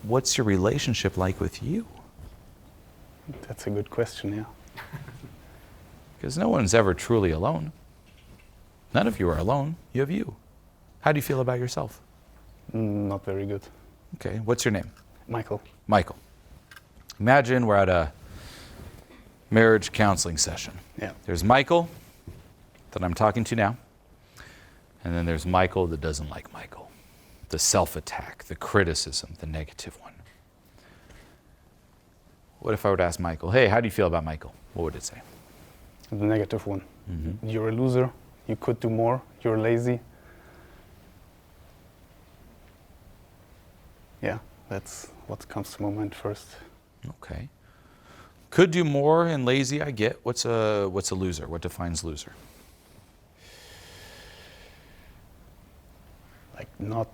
what's your relationship like with you? That's a good question, yeah. Because no one's ever truly alone. None of you are alone. You have you. How do you feel about yourself? Not very good. Okay, what's your name? Michael. Michael. Imagine we're at a marriage counseling session. Yeah. There's Michael, that I'm talking to now, and then there's Michael that doesn't like Michael. The self-attack, the criticism, the negative one. What if I were to ask Michael, hey, how do you feel about Michael? What would it say? The negative one. You're a loser. You could do more. You're lazy. Yeah, that's what comes to my mind first. Okay. Could do more and lazy, I get. What's a loser? What defines loser? Like not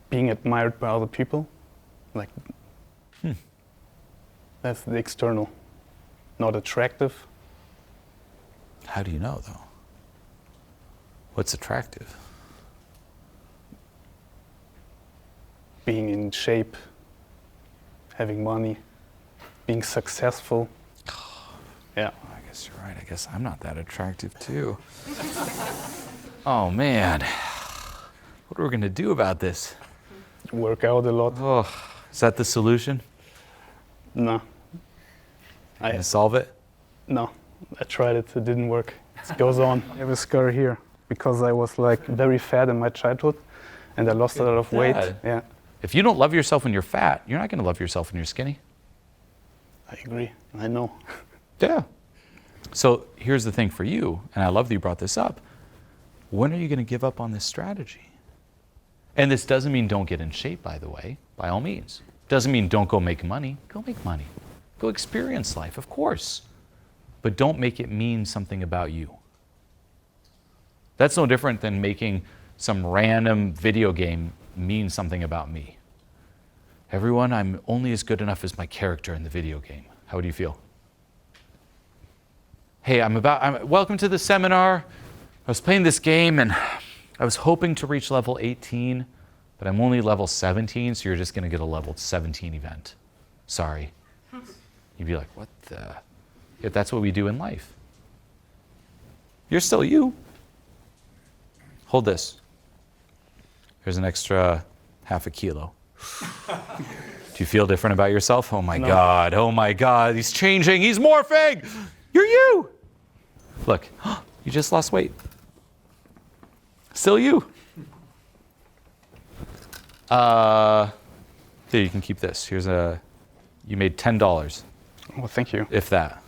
being admired by other people. Like that's the external. Not attractive. How do you know, though? What's attractive? Being in shape, having money, being successful. Yeah. I guess you're right. I guess I'm not that attractive, too. Oh, man. What are we going to do about this? Work out a lot. Oh, is that the solution? No. Gonna solve it? No. I tried it. It didn't work. It goes on. I have a scar here because I was like very fat in my childhood and I lost a lot of weight. Yeah. If you don't love yourself when you're fat, you're not going to love yourself when you're skinny. I agree. I know. Yeah. So here's the thing for you, and I love that you brought this up. When are you going to give up on this strategy? And this doesn't mean don't get in shape, by the way, by all means. Doesn't mean don't go make money. Go make money. Go experience life, of course. But don't make it mean something about you. That's no different than making some random video game mean something about me. Everyone, I'm only as good enough as my character in the video game. How would you feel? Hey, welcome to the seminar. I was playing this game and I was hoping to reach level 18, but I'm only level 17, so you're just going to get a level 17 event. Sorry. You'd be like, what the? Yet that's what we do in life. You're still you. Hold this. Here's an extra half a kilo. Do you feel different about yourself? Oh my God, oh my God, he's changing, he's morphing! You're you! Look, you just lost weight. Still you. There, you can keep this. You made $10. Well, thank you. If that.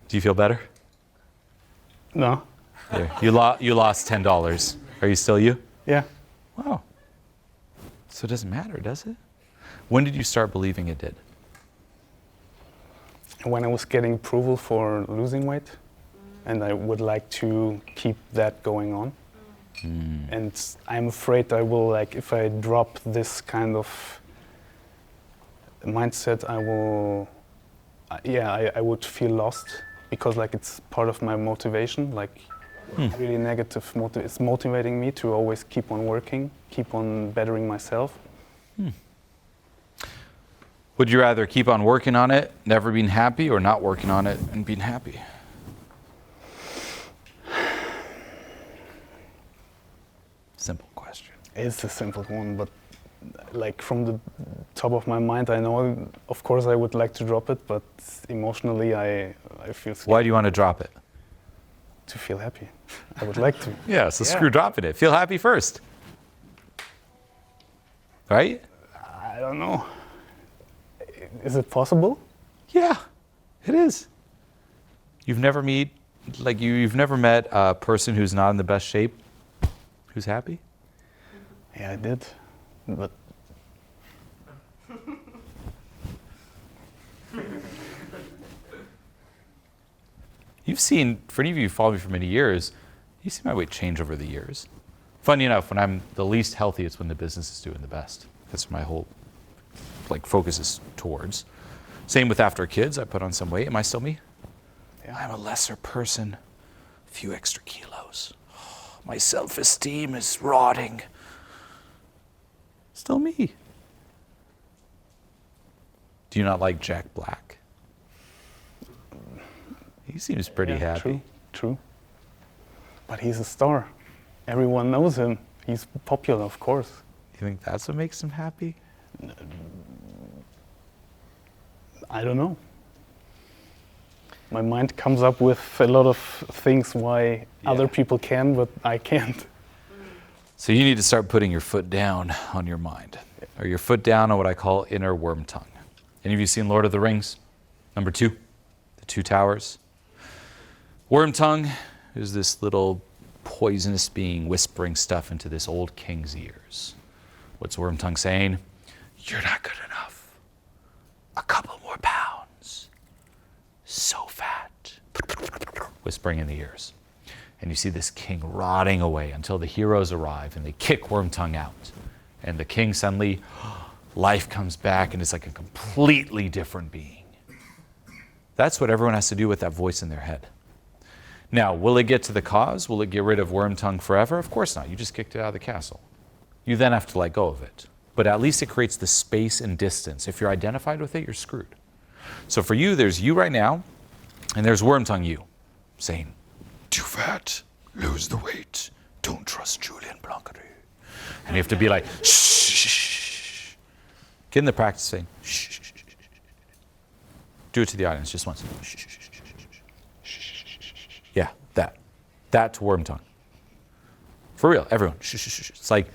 Do you feel better? No. There, you lost $10. Are you still you? Yeah. Wow. So it doesn't matter, does it? When did you start believing it did? When I was getting approval for losing weight, and I would like to keep that going on. And I'm afraid I will, like, if I drop this kind of mindset, I would feel lost because, like, it's part of my motivation, like, really negative it's motivating me to always keep on working, keep on bettering myself. Would you rather keep on working on it, never being happy, or not working on it and being happy? Simple question. It's a simple one, but like from the top of my mind, I know, of course, I would like to drop it, but emotionally, I feel scared. Why do you want to drop it? To feel happy. I would like to. Yeah, so screw dropping it. Feel happy first. Right? I don't know. Is it possible? Yeah, it is. You've never met a person who's not in the best shape, who's happy? Yeah, I did, but You've seen, for any of you who follow me for many years, you've seen my weight change over the years. Funny enough, when I'm the least healthy, it's when the business is doing the best. That's my whole focus is towards. Same with after kids, I put on some weight. Am I still me? Yeah. I'm a lesser person, a few extra kilos. My self-esteem is rotting. Still me. Do you not like Jack Black? He seems pretty happy. True. But he's a star. Everyone knows him. He's popular, of course. You think that's what makes him happy? I don't know. My mind comes up with a lot of things why other people can, but I can't. So you need to start putting your foot down on your mind, or your foot down on what I call inner Wormtongue. Any of you seen Lord of the Rings? Number 2, the Two Towers. Wormtongue is this little poisonous being whispering stuff into this old king's ears. What's Wormtongue saying? You're not good enough. A couple more pounds. So fat. Whispering in the ears. And you see this king rotting away until the heroes arrive and they kick Wormtongue out. And the king suddenly, life comes back and it's like a completely different being. That's what everyone has to do with that voice in their head. Now, will it get to the cause? Will it get rid of Wormtongue forever? Of course not. You just kicked it out of the castle. You then have to let go of it. But at least it creates the space and distance. If you're identified with it, you're screwed. So for you, there's you right now, and there's Wormtongue you, saying, too fat, lose the weight, don't trust Julien Blanc. And you have to be like, shh. Get in the practice saying, shh. Do it to the audience just once. Shh. Yeah, that. That to Wormtongue. For real, everyone. Shh. It's like,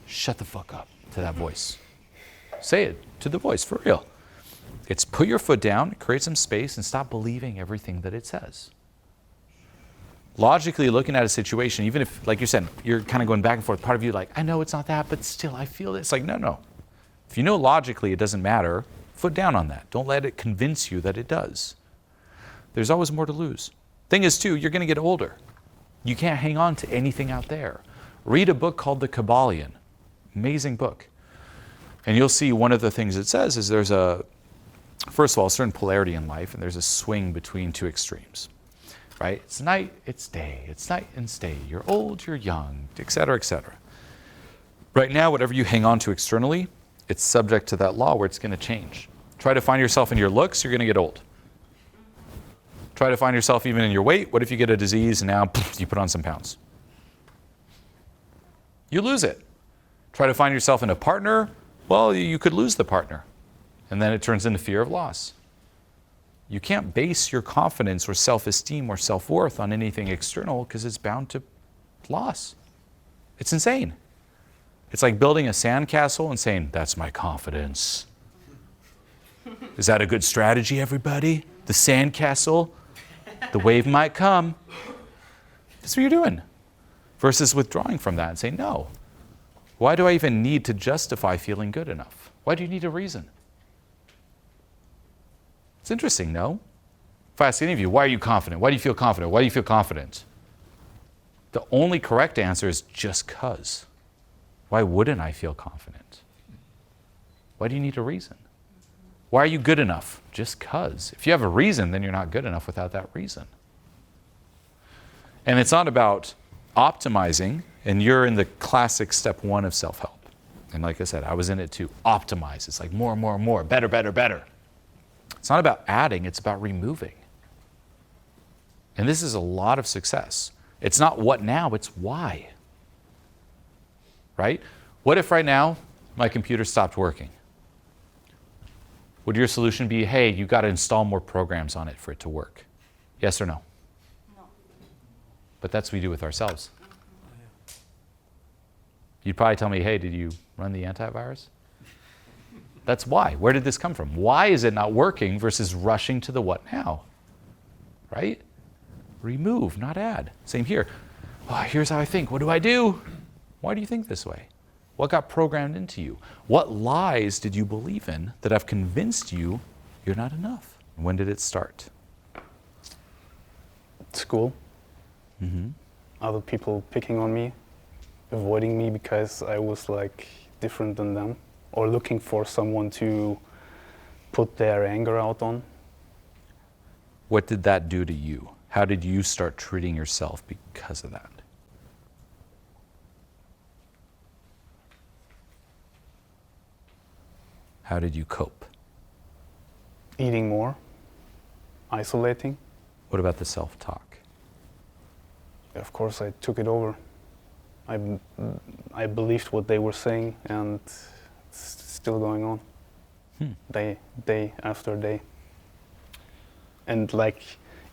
shut the fuck up to that voice. Say it to the voice, for real. It's put your foot down, create some space, and stop believing everything that it says. Logically looking at a situation, even if, like you said, you're kind of going back and forth, part of you like, I know it's not that, but still I feel this. Like, no. If you know logically it doesn't matter, foot down on that. Don't let it convince you that it does. There's always more to lose. Thing is, too, you're going to get older. You can't hang on to anything out there. Read a book called The Kabbalion. Amazing book. And you'll see one of the things it says is there's first of all, a certain polarity in life, and there's a swing between two extremes. Right? It's night, it's day. It's night and day. You're old, you're young, et cetera, et cetera. Right now, whatever you hang on to externally, it's subject to that law where it's going to change. Try to find yourself in your looks, you're going to get old. Try to find yourself even in your weight. What if you get a disease and now you put on some pounds? You lose it. Try to find yourself in a partner. Well, you could lose the partner. And then it turns into fear of loss. You can't base your confidence or self-esteem or self-worth on anything external because it's bound to loss. It's insane. It's like building a sandcastle and saying, that's my confidence. Is that a good strategy, everybody? The sandcastle? The wave might come. That's what you're doing. Versus withdrawing from that and saying, no. Why do I even need to justify feeling good enough? Why do you need a reason? It's interesting, no? If I ask any of you, why are you confident? Why do you feel confident? Why do you feel confident? The only correct answer is just 'cause. Why wouldn't I feel confident? Why do you need a reason? Why are you good enough? Just 'cause. If you have a reason, then you're not good enough without that reason. And it's not about optimizing, and you're in the classic step 1 of self-help. And like I said, I was in it too. Optimize. It's like more, better. It's not about adding, it's about removing. And this is a lot of success. It's not what now, it's why. Right? What if right now my computer stopped working? Would your solution be, hey, you got to install more programs on it for it to work? Yes or no? No. But that's what we do with ourselves. You'd probably tell me, hey, did you run the antivirus? That's why. Where did this come from? Why is it not working versus rushing to the what now? Right? Remove, not add. Same here. Oh, here's how I think. What do I do? Why do you think this way? What got programmed into you? What lies did you believe in that have convinced you you're not enough? When did it start? School. Mm-hmm. Other people picking on me, avoiding me because I was like different than them, or looking for someone to put their anger out on. What did that do to you? How did you start treating yourself because of that? How did you cope? Eating more, isolating. What about the self-talk? Of course, I took it over. I believed what they were saying, and it's still going on, day after day. And like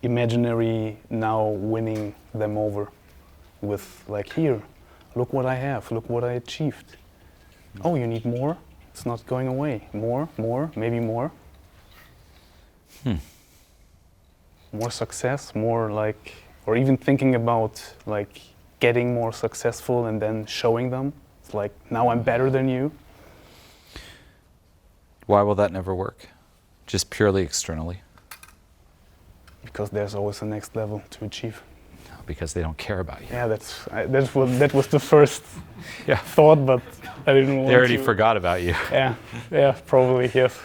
imaginary now winning them over with like, here, look what I have, look what I achieved. Oh, you need more? It's not going away. More, maybe more. More success, more like, or even thinking about like getting more successful and then showing them. It's like, now I'm better than you. Why will that never work? Just purely externally? Because there's always a next level to achieve. Because they don't care about you. Yeah, that was the first thought, but I didn't want to. They already forgot about you. Yeah, probably, yes.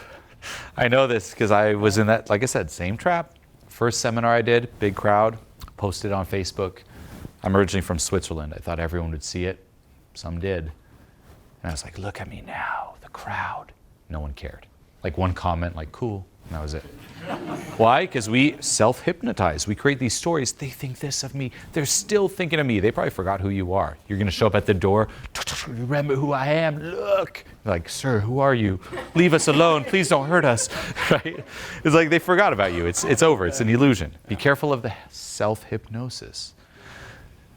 I know this because I was in that, like I said, same trap. First seminar I did, big crowd, posted on Facebook. I'm originally from Switzerland. I thought everyone would see it. Some did. And I was like, look at me now, the crowd. No one cared. Like one comment, like, cool, and that was it. Why? Because we self-hypnotize. We create these stories. They think this of me. They're still thinking of me. They probably forgot who you are. You're going to show up at the door. Remember who I am. Look. Like, sir, who are you? Leave us alone. Please don't hurt us. Right? It's like they forgot about you. It's over. It's an illusion. Be careful of the self-hypnosis.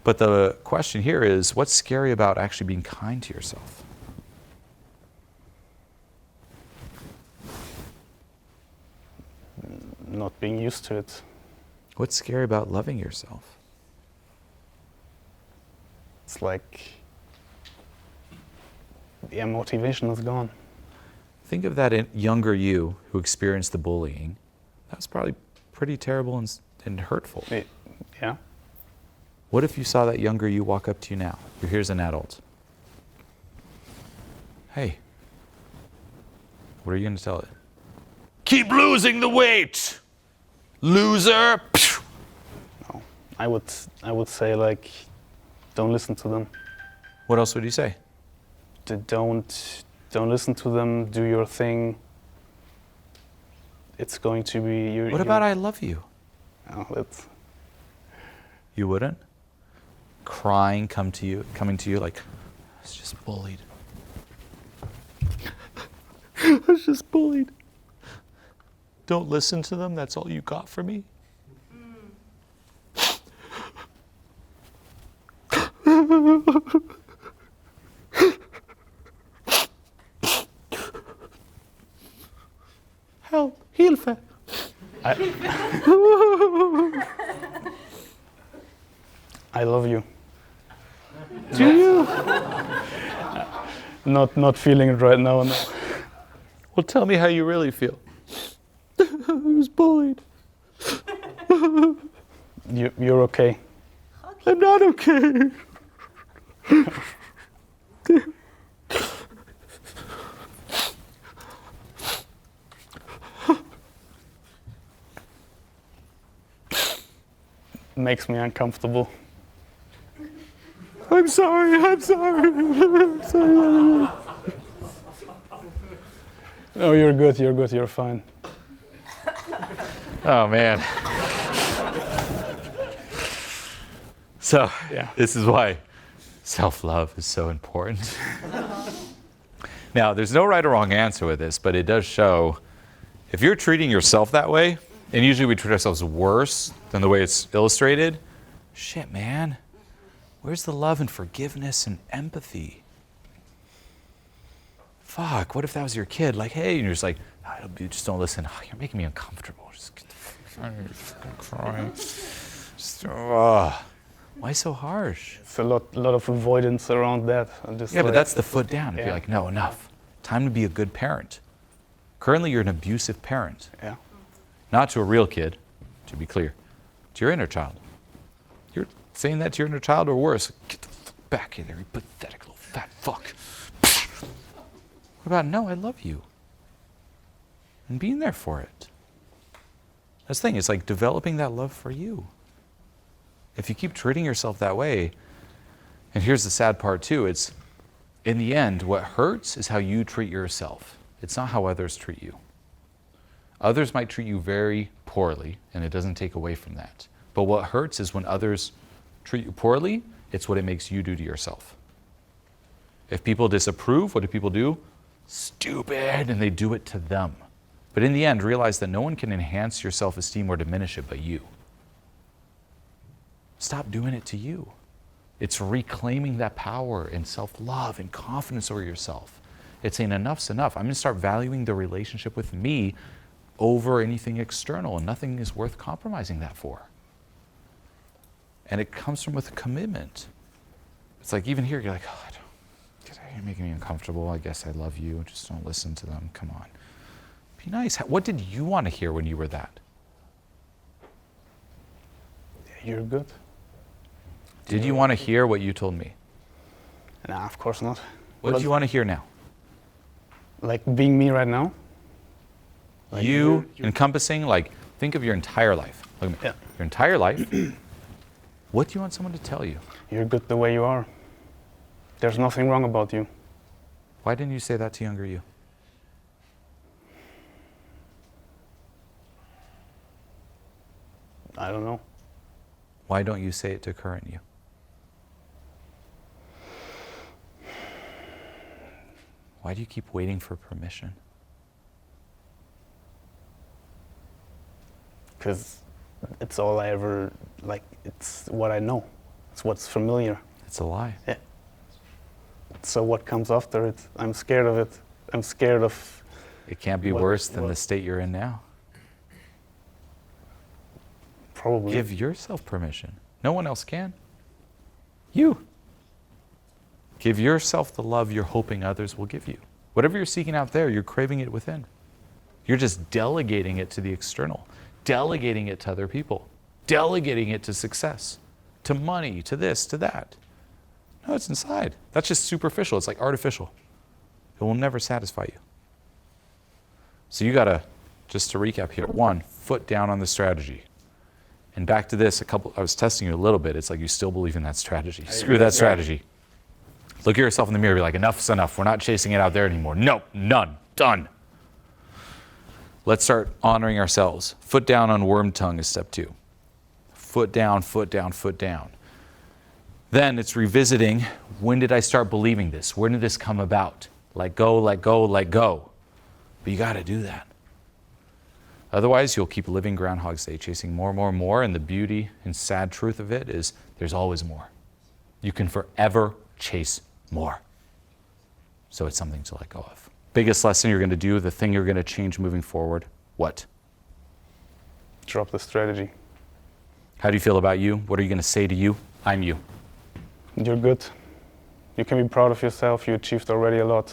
But the question here is, what's scary about actually being kind to yourself? Not being used to it. What's scary about loving yourself? It's like, yeah, motivation is gone. Think of that younger you who experienced the bullying. That was probably pretty terrible and hurtful. Yeah. What if you saw that younger you walk up to you now? Here's an adult. Hey, what are you going to tell it? Keep losing the weight, loser. No, I would say like, don't listen to them. What else would you say? Don't listen to them. Do your thing. It's going to be your. What about I love you? Oh, that's. You wouldn't? Crying, coming to you like, I was just bullied. I was just bullied. Don't listen to them, that's all you got for me? Help, Hilfe. I love you. Do you? Not feeling it right now. No. Well, tell me how you really feel. I was bullied. You're okay. I'm not okay. Makes me uncomfortable. I'm sorry. I'm sorry. No, you're good. You're fine. Oh, man. So, This is why self-love is so important. Now, there's no right or wrong answer with this, but it does show if you're treating yourself that way, and usually we treat ourselves worse than the way it's illustrated, shit, man. Where's the love and forgiveness and empathy? Fuck, what if that was your kid? Like, hey, and you're just like, oh, just don't listen. Oh, you're making me uncomfortable. Just get the fuck out of here. You're fucking crying. Why so harsh? It's a lot of avoidance around that. But that's the foot down. If you're like, no, enough. Time to be a good parent. Currently, you're an abusive parent. Yeah. Not to a real kid, to be clear. To your inner child. You're saying that to your inner child or worse. Get the fuck back here, you pathetic little fat fuck. What about, no, I love you. And being there for it. That's the thing, it's like developing that love for you. If you keep treating yourself that way, and here's the sad part too, it's in the end, what hurts is how you treat yourself. It's not how others treat you. Others might treat you very poorly, and it doesn't take away from that. But what hurts is when others treat you poorly, it's what it makes you do to yourself. If people disapprove, what do people do? Stupid, and they do it to them. But in the end, realize that no one can enhance your self-esteem or diminish it but you. Stop doing it to you. It's reclaiming that power and self-love and confidence over yourself. It's saying enough's enough. I'm going to start valuing the relationship with me over anything external, and nothing is worth compromising that for. And it comes from with a commitment. It's like even here, you're like, oh, you're making me uncomfortable. I guess I love you. Just don't listen to them. Come on. Be nice. What did you want to hear when you were that? You're good. Did you want to hear what you told me? Nah, of course not. What do you want to hear now? Like being me right now? Like you encompassing, like, think of your entire life. Look at me. Yeah. Your entire life. What do you want someone to tell you? You're good the way you are. There's nothing wrong about you. Why didn't you say that to younger you? I don't know. Why don't you say it to current you? Why do you keep waiting for permission? Because it's all I ever, like, it's what I know. It's what's familiar. It's a lie. Yeah. So what comes after it? I'm scared of it. I'm scared of... It can't be worse than the state you're in now. Probably. Give yourself permission. No one else can. You. Give yourself the love you're hoping others will give you. Whatever you're seeking out there, you're craving it within. You're just delegating it to the external, delegating it to other people, delegating it to success, to money, to this, to that. No, it's inside. That's just superficial. It's like artificial. It will never satisfy you. So you gotta, just to recap here, 1, foot down on the strategy. And back to this, I was testing you a little bit. It's like you still believe in that strategy. Screw that strategy. Look at yourself in the mirror, be like, enough's enough. We're not chasing it out there anymore. Nope, none, done. Let's start honoring ourselves. Foot down on Wormtongue is step 2. Foot down, foot down, foot down. Then it's revisiting, when did I start believing this? Where did this come about? Let go, let go, let go. But you gotta do that. Otherwise, you'll keep living Groundhog's Day, chasing more, more, more, and the beauty and sad truth of it is there's always more. You can forever chase more. So it's something to let go of. Biggest lesson you're going to do, the thing you're going to change moving forward, what? Drop the strategy. How do you feel about you? What are you going to say to you? I'm you. You're good. You can be proud of yourself. You achieved already a lot.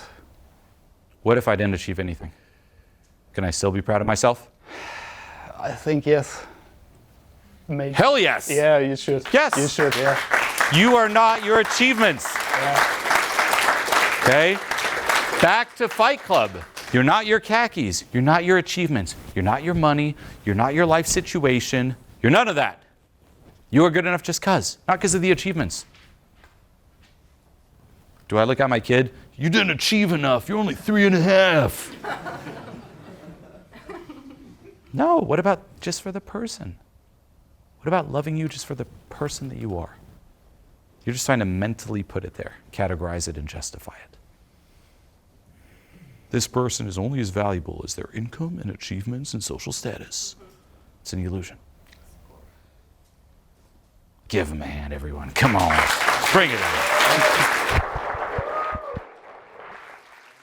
What if I didn't achieve anything? Can I still be proud of myself? I think yes. Maybe. Hell yes! Yeah, you should. Yes! You should, yeah. You are not your achievements. Yeah. Okay? Back to Fight Club. You're not your khakis. You're not your achievements. You're not your money. You're not your life situation. You're none of that. You are good enough just because, not because of the achievements. Do I look at my kid? You didn't achieve enough. You're only 3.5. No, what about just for the person? What about loving you just for the person that you are? You're just trying to mentally put it there, categorize it, and justify it. This person is only as valuable as their income and achievements and social status. It's an illusion. Give him a hand, everyone. Come on. Bring it in.